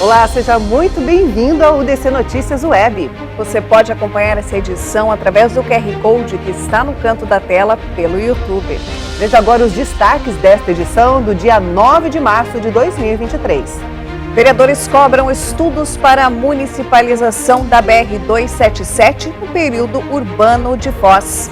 Olá, seja muito bem-vindo ao UDC Notícias Web. Você pode acompanhar essa edição através do QR Code que está no canto da tela pelo YouTube. Veja agora os destaques desta edição do dia 9 de março de 2023. Vereadores cobram estudos para a municipalização da BR-277 no período urbano de Foz.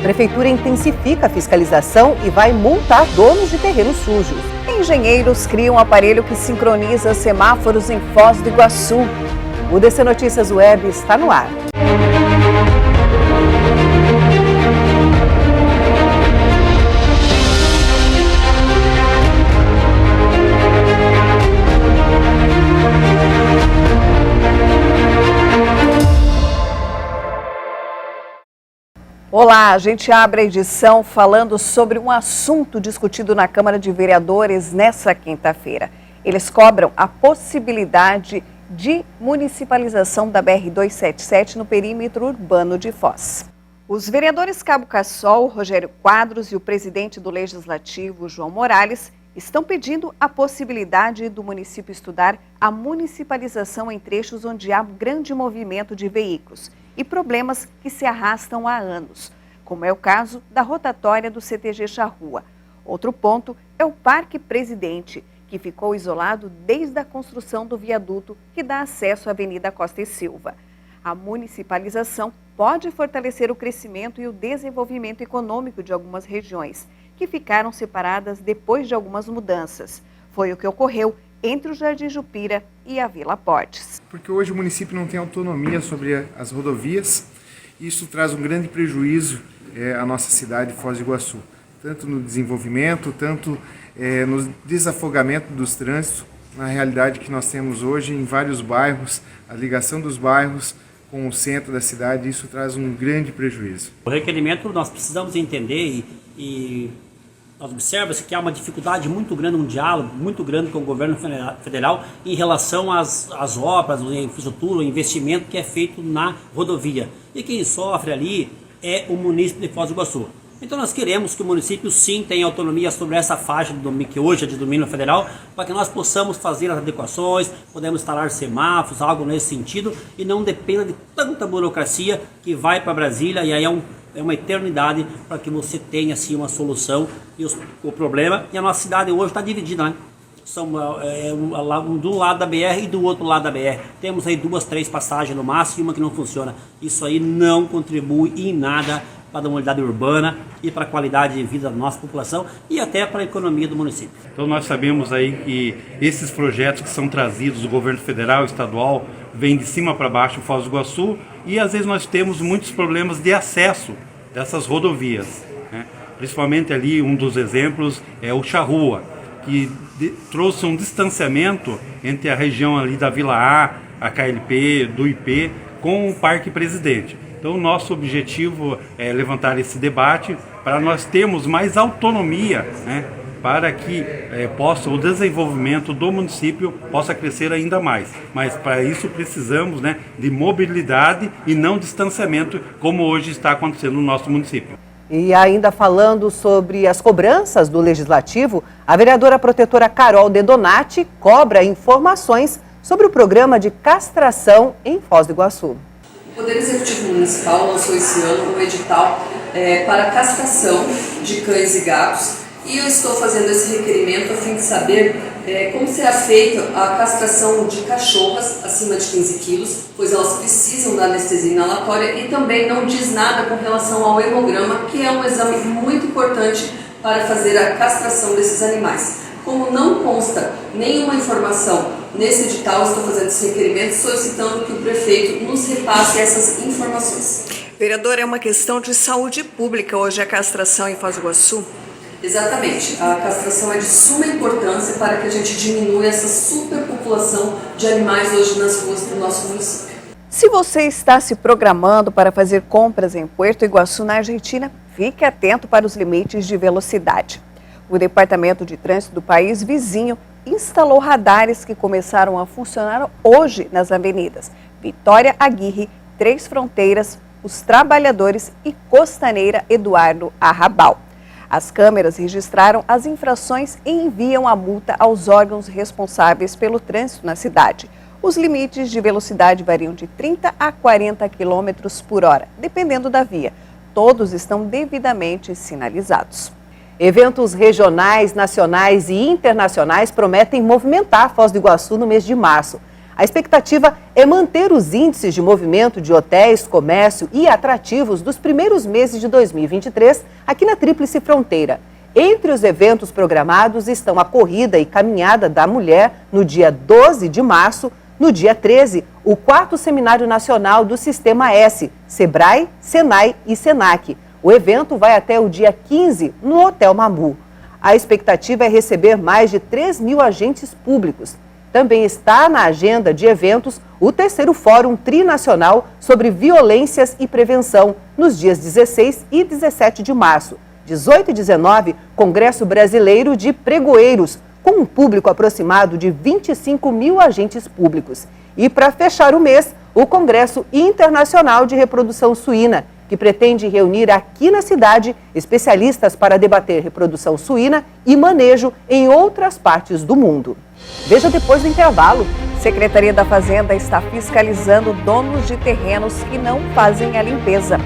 Prefeitura intensifica a fiscalização e vai multar donos de terrenos sujos. Engenheiros criam um aparelho que sincroniza semáforos em Foz do Iguaçu. O UDC Notícias Web está no ar. Olá, a gente abre a edição falando sobre um assunto discutido na Câmara de Vereadores nessa quinta-feira. Eles cobram a possibilidade de municipalização da BR-277 no perímetro urbano de Foz. Os vereadores Cabo Cassol, Rogério Quadros e o presidente do Legislativo, João Morales, estão pedindo a possibilidade do município estudar a municipalização em trechos onde há grande movimento de veículos e problemas que se arrastam há anos, como é o caso da rotatória do CTG Charrua. Outro ponto é o Parque Presidente, que ficou isolado desde a construção do viaduto que dá acesso à Avenida Costa e Silva. A municipalização pode fortalecer o crescimento e o desenvolvimento econômico de algumas regiões, que ficaram separadas depois de algumas mudanças. Foi o que ocorreu entre o Jardim Jupira e a Vila Portes. Porque hoje o município não tem autonomia sobre as rodovias, e isso traz um grande prejuízo à nossa cidade, Foz do Iguaçu, tanto no desenvolvimento, tanto no desafogamento dos trânsitos, na realidade que nós temos hoje em vários bairros, a ligação dos bairros com o centro da cidade, isso traz um grande prejuízo. O requerimento nós precisamos entender e nós observamos que há uma dificuldade muito grande, um diálogo muito grande com o governo federal em relação às obras, à infraestrutura, o investimento que é feito na rodovia. E quem sofre ali é o município de Foz do Iguaçu. Então nós queremos que o município sim tenha autonomia sobre essa faixa que hoje é de domínio federal, para que nós possamos fazer as adequações, podemos instalar semáforos, algo nesse sentido, e não dependa de tanta burocracia que vai para Brasília, e aí é uma eternidade para que você tenha assim uma solução e o problema. E a nossa cidade hoje está dividida, né? São do lado da BR e do outro lado da BR. Temos aí 2, 3 passagens no máximo e uma que não funciona. Isso aí não contribui em nada para a mobilidade urbana e para a qualidade de vida da nossa população e até para a economia do município. Então nós sabemos aí que esses projetos que são trazidos do governo federal, estadual, vêm de cima para baixo em Foz do Iguaçu, e às vezes nós temos muitos problemas de acesso dessas rodovias, né? Principalmente ali um dos exemplos é o Charrua, que trouxe um distanciamento entre a região ali da Vila A KLP, do IP, com o Parque Presidente. Então o nosso objetivo é levantar esse debate para nós termos mais autonomia, né? Para que o desenvolvimento do município possa crescer ainda mais. Mas para isso precisamos, né, de mobilidade e não distanciamento, como hoje está acontecendo no nosso município. E ainda falando sobre as cobranças do Legislativo, a vereadora protetora Carol De Donati cobra informações sobre o programa de castração em Foz do Iguaçu. O Poder Executivo Municipal lançou esse ano um edital para castração de cães e gatos. E eu estou fazendo esse requerimento a fim de saber como será feita a castração de cachorras acima de 15 quilos, pois elas precisam da anestesia inalatória, e também não diz nada com relação ao hemograma, que é um exame muito importante para fazer a castração desses animais. Como não consta nenhuma informação nesse edital, estou fazendo esse requerimento solicitando que o prefeito nos repasse essas informações. Vereador, é uma questão de saúde pública hoje a castração em Foz do Iguaçu? Exatamente. A castração é de suma importância para que a gente diminua essa superpopulação de animais hoje nas ruas do nosso município. Se você está se programando para fazer compras em Puerto Iguaçu, na Argentina, fique atento para os limites de velocidade. O Departamento de Trânsito do país vizinho instalou radares que começaram a funcionar hoje nas avenidas Vitória Aguirre, Três Fronteiras, Os Trabalhadores e Costaneira Eduardo Arrabal. As câmeras registraram as infrações e enviam a multa aos órgãos responsáveis pelo trânsito na cidade. Os limites de velocidade variam de 30 a 40 km por hora, dependendo da via. Todos estão devidamente sinalizados. Eventos regionais, nacionais e internacionais prometem movimentar Foz do Iguaçu no mês de março. A expectativa é manter os índices de movimento de hotéis, comércio e atrativos dos primeiros meses de 2023 aqui na Tríplice Fronteira. Entre os eventos programados estão a Corrida e Caminhada da Mulher no dia 12 de março, no dia 13, o 4º Seminário Nacional do Sistema S, Sebrae, Senai e Senac. O evento vai até o dia 15 no Hotel Mamu. A expectativa é receber mais de 3.000 agentes públicos. Também está na agenda de eventos o 3º Fórum Trinacional sobre Violências e Prevenção, nos dias 16 e 17 de março. 18 e 19, Congresso Brasileiro de Pregoeiros, com um público aproximado de 25.000 agentes públicos. E para fechar o mês, o Congresso Internacional de Reprodução Suína, que pretende reunir aqui na cidade especialistas para debater reprodução suína e manejo em outras partes do mundo. Veja depois do intervalo. Secretaria da Fazenda está fiscalizando donos de terrenos que não fazem a limpeza.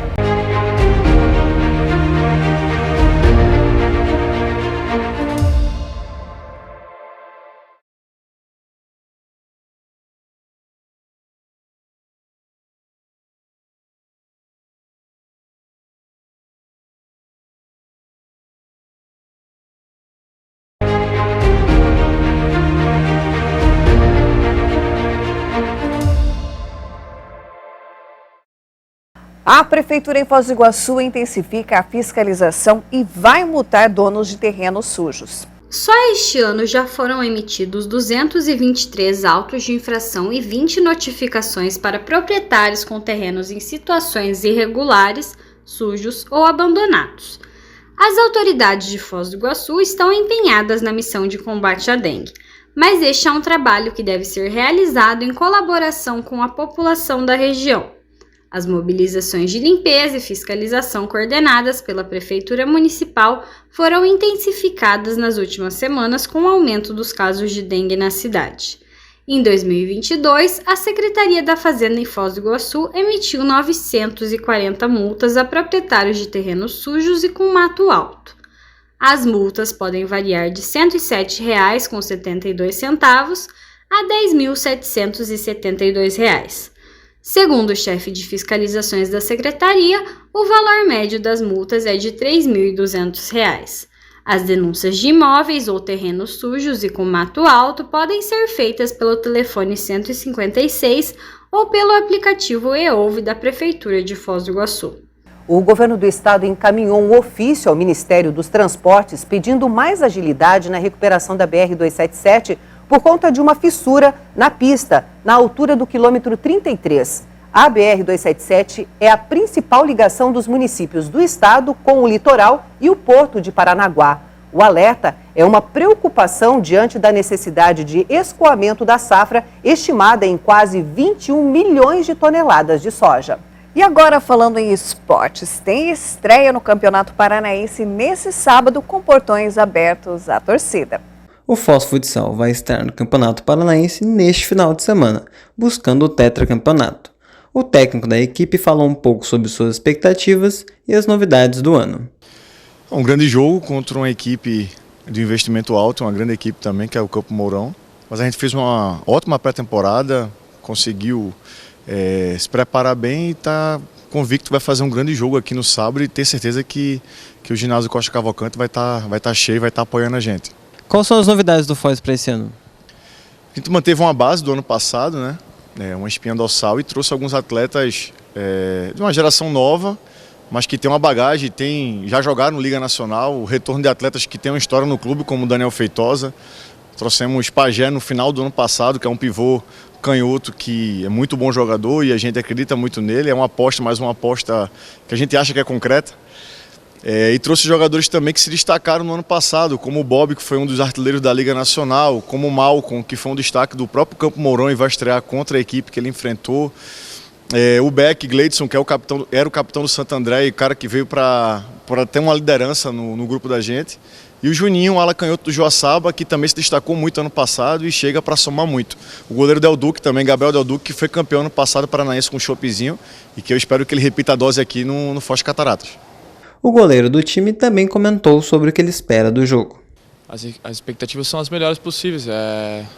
A Prefeitura em Foz do Iguaçu intensifica a fiscalização e vai multar donos de terrenos sujos. Só este ano já foram emitidos 223 autos de infração e 20 notificações para proprietários com terrenos em situações irregulares, sujos ou abandonados. As autoridades de Foz do Iguaçu estão empenhadas na missão de combate à dengue, mas este é um trabalho que deve ser realizado em colaboração com a população da região. As mobilizações de limpeza e fiscalização coordenadas pela Prefeitura Municipal foram intensificadas nas últimas semanas com o aumento dos casos de dengue na cidade. Em 2022, a Secretaria da Fazenda em Foz do Iguaçu emitiu 940 multas a proprietários de terrenos sujos e com mato alto. As multas podem variar de R$ 107,72 a R$ 10.772. Segundo o chefe de fiscalizações da Secretaria, o valor médio das multas é de R$ 3.200. As denúncias de imóveis ou terrenos sujos e com mato alto podem ser feitas pelo telefone 156 ou pelo aplicativo eOuve da Prefeitura de Foz do Iguaçu. O governo do estado encaminhou um ofício ao Ministério dos Transportes pedindo mais agilidade na recuperação da BR-277 por conta de uma fissura na pista, na altura do quilômetro 33. A BR-277 é a principal ligação dos municípios do estado com o litoral e o porto de Paranaguá. O alerta é uma preocupação diante da necessidade de escoamento da safra, estimada em quase 21 milhões de toneladas de soja. E agora, falando em esportes, tem estreia no Campeonato Paranaense nesse sábado com portões abertos à torcida. O Foz Futsal vai estar no Campeonato Paranaense neste final de semana, buscando o tetracampeonato. O técnico da equipe falou um pouco sobre suas expectativas e as novidades do ano. Um grande jogo contra uma equipe de investimento alto, uma grande equipe também, que é o Campo Mourão. Mas a gente fez uma ótima pré-temporada, conseguiu se preparar bem e está convicto que vai fazer um grande jogo aqui no sábado e ter certeza que o ginásio Costa Cavalcante vai estar cheio, vai estar apoiando a gente. Quais são as novidades do Foz para esse ano? A gente manteve uma base do ano passado, né? Uma espinha dorsal, e trouxe alguns atletas de uma geração nova, mas que tem uma bagagem, já jogaram no Liga Nacional, o retorno de atletas que têm uma história no clube, como o Daniel Feitosa. Trouxemos Pajé no final do ano passado, que é um pivô canhoto que é muito bom jogador e a gente acredita muito nele, é uma aposta, mais uma aposta que a gente acha que é concreta. E trouxe jogadores também que se destacaram no ano passado, como o Bob, que foi um dos artilheiros da Liga Nacional, como o Malcom, que foi um destaque do próprio Campo Mourão e vai estrear contra a equipe que ele enfrentou. O Beck Gleidson, que era o capitão do Santo André e cara que veio para ter uma liderança no grupo da gente. E o Juninho, ala canhoto do Joaçaba, que também se destacou muito ano passado e chega para somar muito. O goleiro Del Duque também, Gabriel Del Duque, que foi campeão ano passado paranaense com o Chopezinho e que eu espero que ele repita a dose aqui no Foz Cataratas. O goleiro do time também comentou sobre o que ele espera do jogo. As expectativas são as melhores possíveis.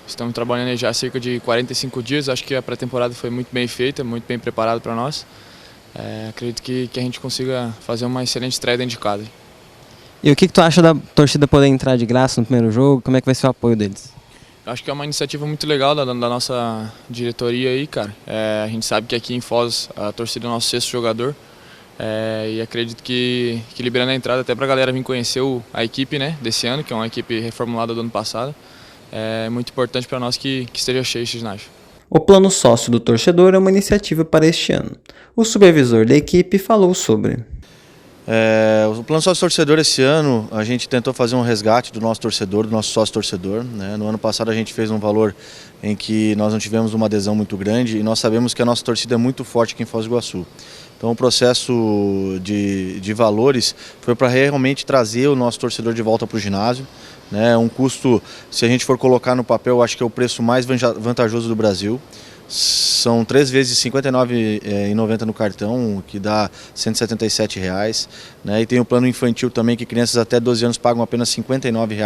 Estamos trabalhando já há cerca de 45 dias. Acho que a pré-temporada foi muito bem feita, muito bem preparada para nós. Acredito que a gente consiga fazer uma excelente estreia dentro de casa. E o que tu acha da torcida poder entrar de graça no primeiro jogo? Como é que vai ser o apoio deles? Acho que é uma iniciativa muito legal da nossa diretoria aí, cara. A gente sabe que aqui em Foz a torcida é o nosso 6º jogador. E acredito que liberando a entrada até para a galera vir conhecer a equipe, né, desse ano, que é uma equipe reformulada do ano passado. É muito importante para nós que esteja cheio esse ginásio. O plano sócio do torcedor é uma iniciativa para este ano. O supervisor da equipe falou sobre. O plano sócio-torcedor esse ano, a gente tentou fazer um resgate do nosso torcedor, do nosso sócio-torcedor, né? No ano passado a gente fez um valor em que nós não tivemos uma adesão muito grande e nós sabemos que a nossa torcida é muito forte aqui em Foz do Iguaçu. Então o processo de valores foi para realmente trazer o nosso torcedor de volta para o ginásio. Né? Um custo, se a gente for colocar no papel, acho que é o preço mais vantajoso do Brasil. São 3 vezes R$ 59,90 no cartão, que dá R$ 177. Né? E tem o plano infantil também, que crianças até 12 anos pagam apenas R$ 59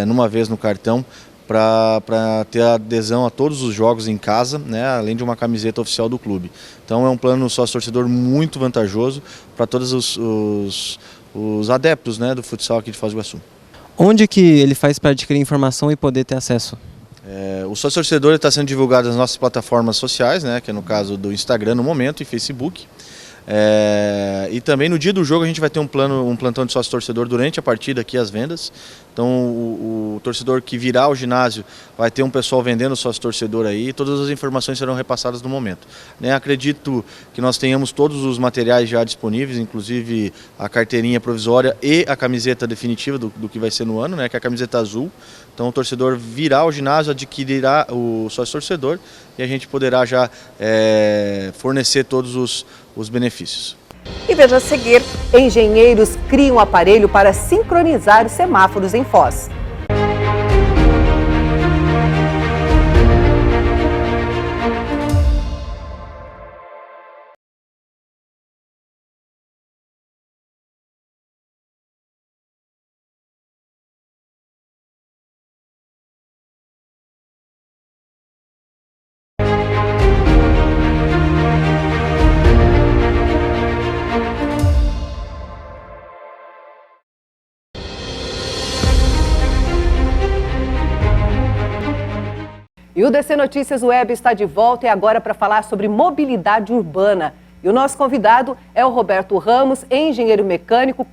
numa vez no cartão, para ter adesão a todos os jogos em casa, né? Além de uma camiseta oficial do clube. Então é um plano sócio-torcedor muito vantajoso para todos os adeptos, né, do futsal aqui de Foz do Iguaçu. Onde que ele faz para adquirir informação e poder ter acesso? O sócio-torcedor está sendo divulgado nas nossas plataformas sociais, né, que é no caso do Instagram no momento e Facebook. E também no dia do jogo a gente vai ter um plantão de sócio-torcedor durante a partida aqui, as vendas. Então o torcedor que virá ao ginásio vai ter um pessoal vendendo sócio-torcedor aí e todas as informações serão repassadas no momento. Acredito que nós tenhamos todos os materiais já disponíveis, inclusive a carteirinha provisória e a camiseta definitiva do que vai ser no ano, né, que é a camiseta azul. Então o torcedor virá ao ginásio, adquirirá o sócio-torcedor e a gente poderá já fornecer todos os benefícios. E veja a seguir, engenheiros criam um aparelho para sincronizar os semáforos em Foz. E o DC Notícias Web está de volta e agora para falar sobre mobilidade urbana. E o nosso convidado é o Roberto Ramos, engenheiro mecânico,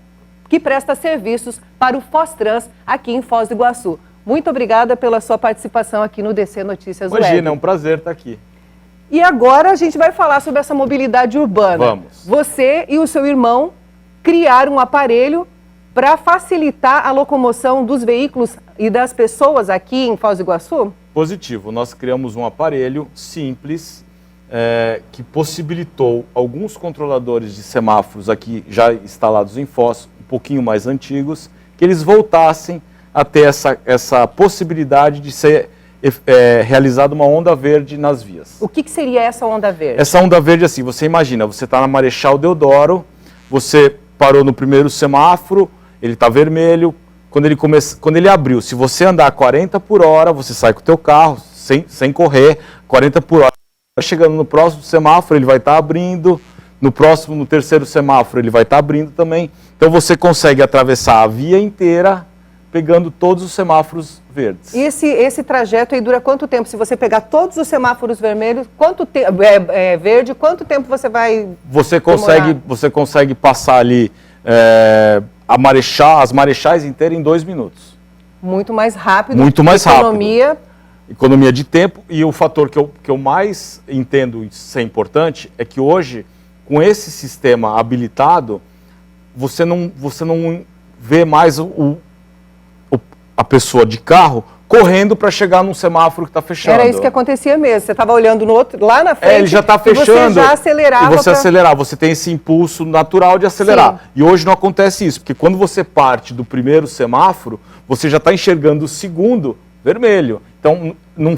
que presta serviços para o Foztrans aqui em Foz do Iguaçu. Muito obrigada pela sua participação aqui no DC Notícias Web. Imagina, é um prazer estar aqui. E agora a gente vai falar sobre essa mobilidade urbana. Vamos. Você e o seu irmão criaram um aparelho para facilitar a locomoção dos veículos e das pessoas aqui em Foz do Iguaçu? Positivo. Nós criamos um aparelho simples que possibilitou alguns controladores de semáforos aqui já instalados em Foz, um pouquinho mais antigos, que eles voltassem a ter essa possibilidade de ser realizada uma onda verde nas vias. O que seria essa onda verde? Essa onda verde, assim, você imagina, você está na Marechal Deodoro, você parou no primeiro semáforo, ele está vermelho. Quando ele abriu, se você andar 40 por hora, você sai com o teu carro, sem correr, 40 por hora. Chegando no próximo semáforo, ele vai estar abrindo. No terceiro semáforo, ele vai estar abrindo também. Então você consegue atravessar a via inteira, pegando todos os semáforos verdes. E esse trajeto aí dura quanto tempo? Se você pegar todos os semáforos vermelhos, verde, quanto tempo você vai Você consegue passar ali as marechais inteiras em 2 minutos. Muito mais rápido. Muito mais economia. rápido. Economia de tempo. E o fator que eu mais entendo ser importante é que hoje, com esse sistema habilitado, você não vê mais a pessoa de carro correndo para chegar num semáforo que está fechando. Era isso que acontecia mesmo. Você estava olhando no outro, lá na frente, ele já está fechando. E você já acelerava. E você acelerar, você tem esse impulso natural de acelerar. Sim. E hoje não acontece isso, porque quando você parte do primeiro semáforo, você já está enxergando o segundo vermelho. Então não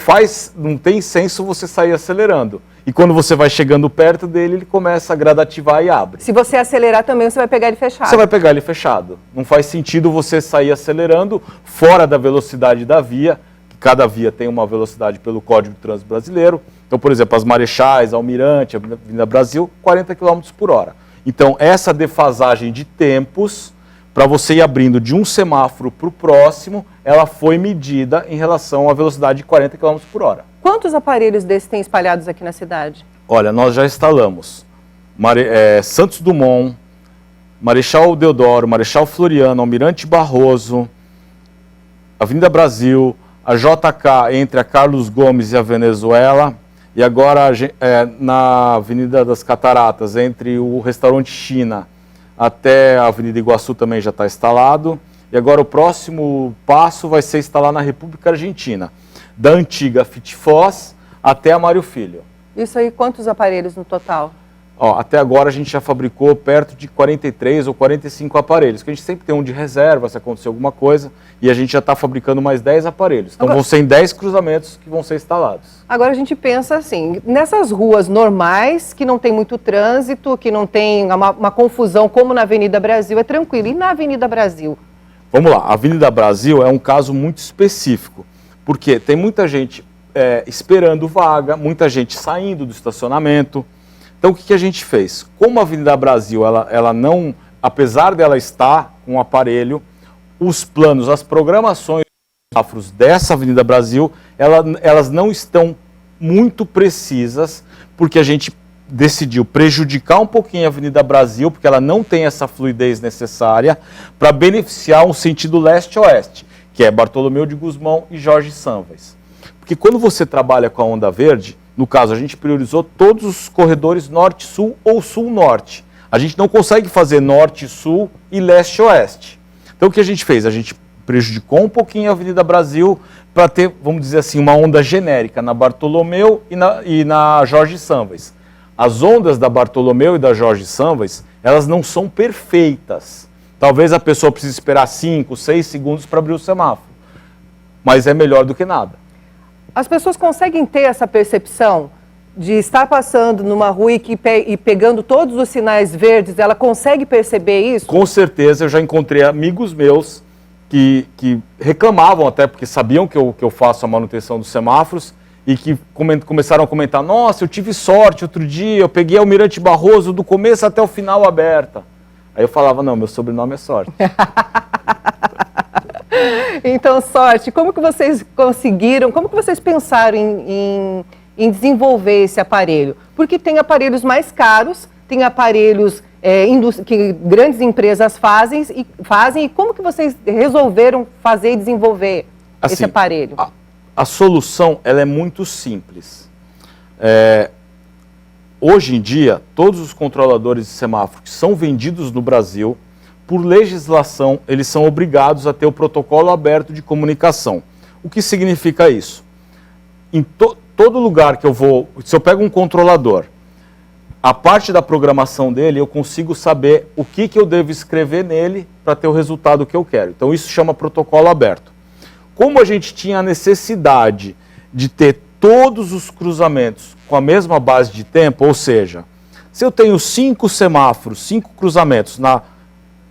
tem senso você sair acelerando. E quando você vai chegando perto dele, ele começa a gradativar e abre. Se você acelerar também, você vai pegar ele fechado. Você vai pegar ele fechado. Não faz sentido você sair acelerando fora da velocidade da via, que cada via tem uma velocidade pelo Código de Trânsito Brasileiro. Então, por exemplo, as Marechais, Almirante, Avenida Brasil, 40 km por hora. Então, essa defasagem de tempos, para você ir abrindo de um semáforo para o próximo, ela foi medida em relação à velocidade de 40 km por hora. Quantos aparelhos desses tem espalhados aqui na cidade? Olha, nós já instalamos Santos Dumont, Marechal Deodoro, Marechal Floriano, Almirante Barroso, Avenida Brasil, a JK entre a Carlos Gomes e a Venezuela, e agora na Avenida das Cataratas, entre o restaurante China até a Avenida Iguaçu também já está instalado. E agora o próximo passo vai ser instalar na República Argentina, da antiga Fitfoz até a Mário Filho. Isso aí, quantos aparelhos no total? Até agora a gente já fabricou perto de 43 ou 45 aparelhos, que a gente sempre tem um de reserva se acontecer alguma coisa, e a gente já está fabricando mais 10 aparelhos. Então vão ser em 10 cruzamentos que vão ser instalados. Agora a gente pensa assim, nessas ruas normais, que não tem muito trânsito, que não tem uma confusão como na Avenida Brasil, é tranquilo. E na Avenida Brasil? Vamos lá, a Avenida Brasil é um caso muito específico, porque tem muita gente esperando vaga, muita gente saindo do estacionamento. Então o que a gente fez? Como a Avenida Brasil, ela não, apesar dela estar com o aparelho, os planos, as programações semáforos dessa Avenida Brasil, elas não estão muito precisas, porque a gente decidiu prejudicar um pouquinho a Avenida Brasil, porque ela não tem essa fluidez necessária para beneficiar um sentido leste-oeste, que é Bartolomeu de Gusmão e Jorge Sanvas. Porque quando você trabalha com a onda verde, no caso a gente priorizou todos os corredores norte-sul ou sul-norte. A gente não consegue fazer norte-sul e leste-oeste. Então o que a gente fez? A gente prejudicou um pouquinho a Avenida Brasil para ter, vamos dizer assim, uma onda genérica na Bartolomeu e na Jorge Sanvas. As ondas da Bartolomeu e da Jorge Sanvas, elas não são perfeitas. Talvez a pessoa precise esperar 5, 6 segundos para abrir o semáforo. Mas é melhor do que nada. As pessoas conseguem ter essa percepção de estar passando numa rua e pegando todos os sinais verdes, ela consegue perceber isso? Com certeza, eu já encontrei amigos meus que reclamavam até, porque sabiam que eu faço a manutenção dos semáforos, e que começaram a comentar, nossa, eu tive sorte outro dia, eu peguei a Almirante Barroso do começo até o final aberta. Aí eu falava, não, meu sobrenome é Sorte. Então, Sorte, como que vocês conseguiram, como que vocês pensaram em desenvolver esse aparelho? Porque tem aparelhos mais caros, tem aparelhos que grandes empresas fazem, e como que vocês resolveram fazer e desenvolver esse aparelho? A solução ela é muito simples. Hoje em dia, todos os controladores de semáforo que são vendidos no Brasil, por legislação, eles são obrigados a ter o protocolo aberto de comunicação. O que significa isso? Em todo lugar que eu vou, se eu pego um controlador, a parte da programação dele, eu consigo saber o que eu devo escrever nele para ter o resultado que eu quero. Então isso chama protocolo aberto. Como a gente tinha a necessidade de ter todos os cruzamentos com a mesma base de tempo, ou seja, se eu tenho 5 semáforos, 5 cruzamentos na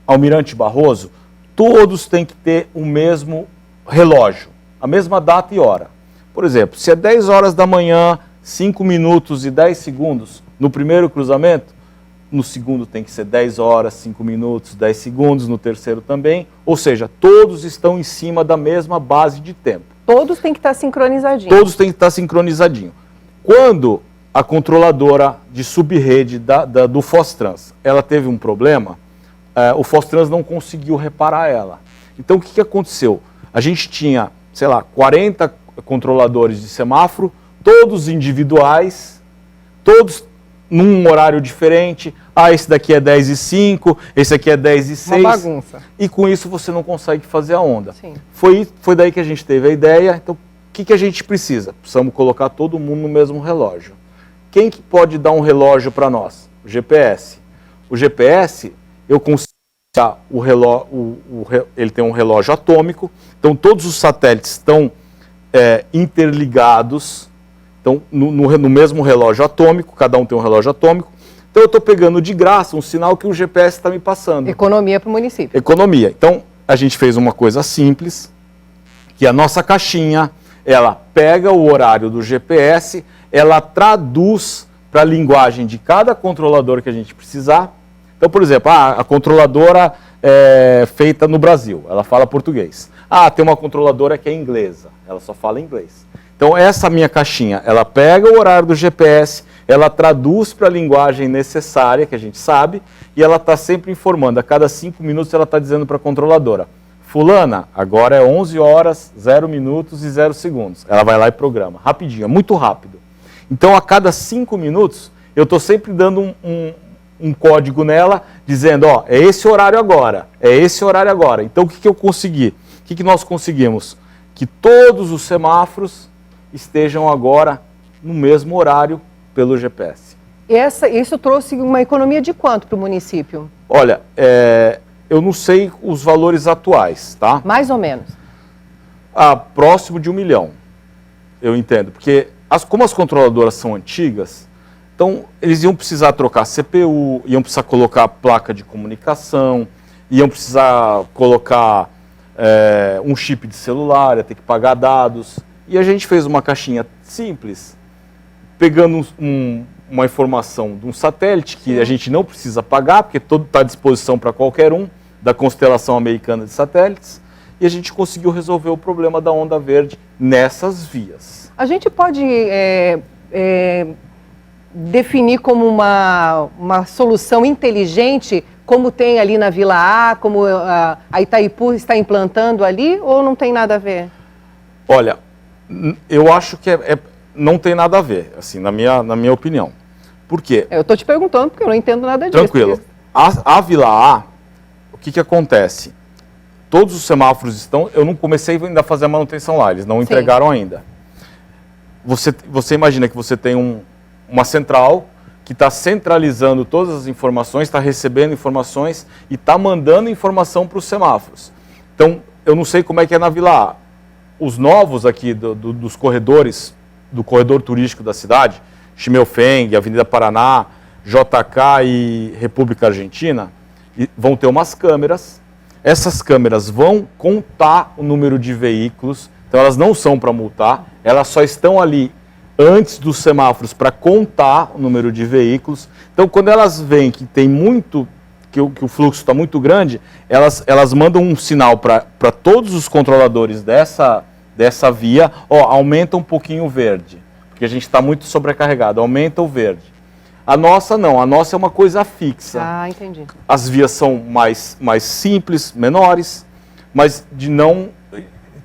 Almirante Barroso, todos têm que ter o mesmo relógio, a mesma data e hora. Por exemplo, se é 10 horas da manhã, 5 minutos e 10 segundos no primeiro cruzamento, no segundo tem que ser 10 horas, 5 minutos, 10 segundos, no terceiro também. Ou seja, todos estão em cima da mesma base de tempo. Todos têm que estar sincronizadinhos. Todos têm que estar sincronizadinhos. Quando a controladora de subrede do Fostrans, ela teve um problema, o Fostrans não conseguiu reparar ela. Então o que aconteceu? A gente tinha, sei lá, 40 controladores de semáforo, todos individuais, todos num horário diferente. Ah, esse daqui é 10h05, esse aqui é 10h06. Uma bagunça. E com isso você não consegue fazer a onda. Sim. Foi daí que a gente teve a ideia. Então, o que a gente precisa? Precisamos colocar todo mundo no mesmo relógio. Quem que pode dar um relógio para nós? O GPS. O GPS, eu consigo o relógio, ele tem um relógio atômico, então todos os satélites estão interligados, então no mesmo relógio atômico, cada um tem um relógio atômico. Então eu estou pegando de graça um sinal que o GPS está me passando. Economia para o município. Economia. Então a gente fez uma coisa simples, que a nossa caixinha, ela pega o horário do GPS, ela traduz para a linguagem de cada controlador que a gente precisar. Então, por exemplo, a controladora é feita no Brasil, ela fala português. Tem uma controladora que é inglesa, ela só fala inglês. Então, essa minha caixinha, ela pega o horário do GPS, ela traduz para a linguagem necessária, que a gente sabe, e ela está sempre informando. A cada 5 minutos ela está dizendo para a controladora: fulana, agora é 11 horas, 0 minutos e 0 segundos. Ela vai lá e programa, rapidinho, é muito rápido. Então, a cada 5 minutos, eu estou sempre dando um código nela, dizendo, é esse horário agora, é esse horário agora. Então, o que eu consegui? O que nós conseguimos? Que todos os semáforos estejam agora no mesmo horário pelo GPS. Isso trouxe uma economia de quanto para o município? Olha, eu não sei os valores atuais, tá? Mais ou menos. Próximo de 1 milhão, eu entendo, porque como as controladoras são antigas, então eles iam precisar trocar CPU, iam precisar colocar placa de comunicação, iam precisar colocar um chip de celular, ia ter que pagar dados. E a gente fez uma caixinha simples, pegando uma informação de um satélite que a gente não precisa pagar, porque todo está à disposição para qualquer um, da constelação americana de satélites, e a gente conseguiu resolver o problema da onda verde nessas vias. A gente pode definir como uma solução inteligente, como tem ali na Vila A, como a Itaipu está implantando ali, ou não tem nada a ver? Olha, eu acho que não tem nada a ver, assim, na minha opinião. Por quê? Eu estou te perguntando porque eu não entendo nada disso. Tranquilo. A Vila A, o que acontece? Todos os semáforos estão... Eu não comecei ainda a fazer a manutenção lá, eles não entregaram ainda. Você imagina que você tem uma central que está centralizando todas as informações, está recebendo informações e está mandando informação para os semáforos. Então, eu não sei como é que é na Vila A. Os novos aqui dos corredores, do corredor turístico da cidade, Chimelfeng, Avenida Paraná, JK e República Argentina, vão ter umas câmeras. Essas câmeras vão contar o número de veículos, então elas não são para multar, elas só estão ali antes dos semáforos para contar o número de veículos. Então, quando elas veem que tem que o fluxo está muito grande, elas mandam um sinal para todos os controladores dessa via, aumenta um pouquinho o verde, porque a gente está muito sobrecarregado, aumenta o verde. A nossa não, a nossa é uma coisa fixa. Entendi. As vias são mais simples, menores, mas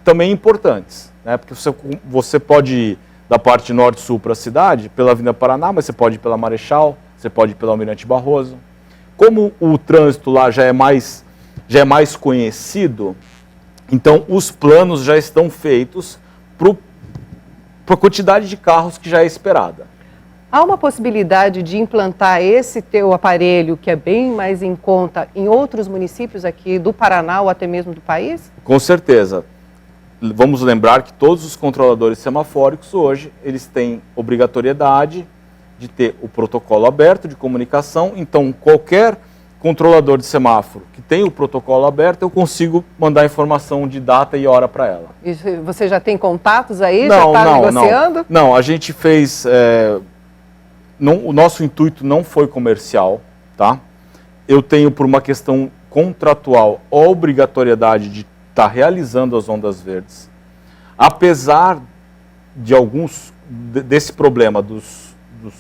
também importantes, né? Porque você pode ir da parte norte-sul para a cidade, pela Avenida Paraná, mas você pode ir pela Marechal, você pode ir pela Almirante Barroso. Como o trânsito lá já é mais conhecido, então os planos já estão feitos para a quantidade de carros que já é esperada. Há uma possibilidade de implantar esse teu aparelho, que é bem mais em conta, em outros municípios aqui do Paraná ou até mesmo do país? Com certeza. Vamos lembrar que todos os controladores semafóricos hoje, eles têm obrigatoriedade de ter o protocolo aberto de comunicação. Então, qualquer controlador de semáforo que tem o protocolo aberto, eu consigo mandar informação de data e hora para ela. E você já tem contatos aí? Já está negociando? Não, a gente fez... o nosso intuito não foi comercial, tá? Eu tenho, por uma questão contratual, a obrigatoriedade de estar realizando as ondas verdes. Apesar de desse problema dos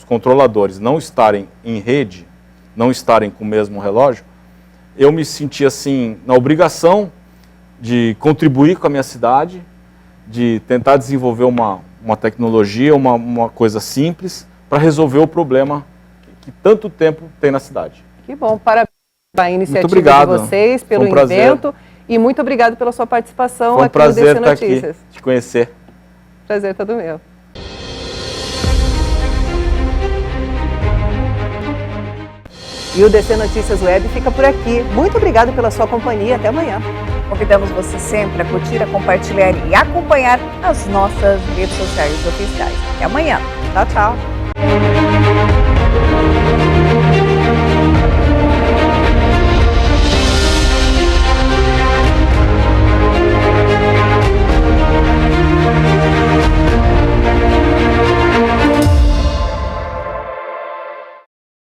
controladores não estarem em rede, não estarem com o mesmo relógio, eu me senti assim, na obrigação de contribuir com a minha cidade, de tentar desenvolver uma tecnologia, uma coisa simples, para resolver o problema que tanto tempo tem na cidade. Que bom, parabéns pela iniciativa obrigado. de vocês, pelo evento e muito obrigado pela sua participação aqui no DC Notícias. Aqui, te conhecer. Prazer todo meu. E o DC Notícias Web fica por aqui. Muito obrigado pela sua companhia. Até amanhã. Convidamos você sempre a curtir, a compartilhar e acompanhar as nossas redes sociais oficiais. Até amanhã. Tchau, tchau.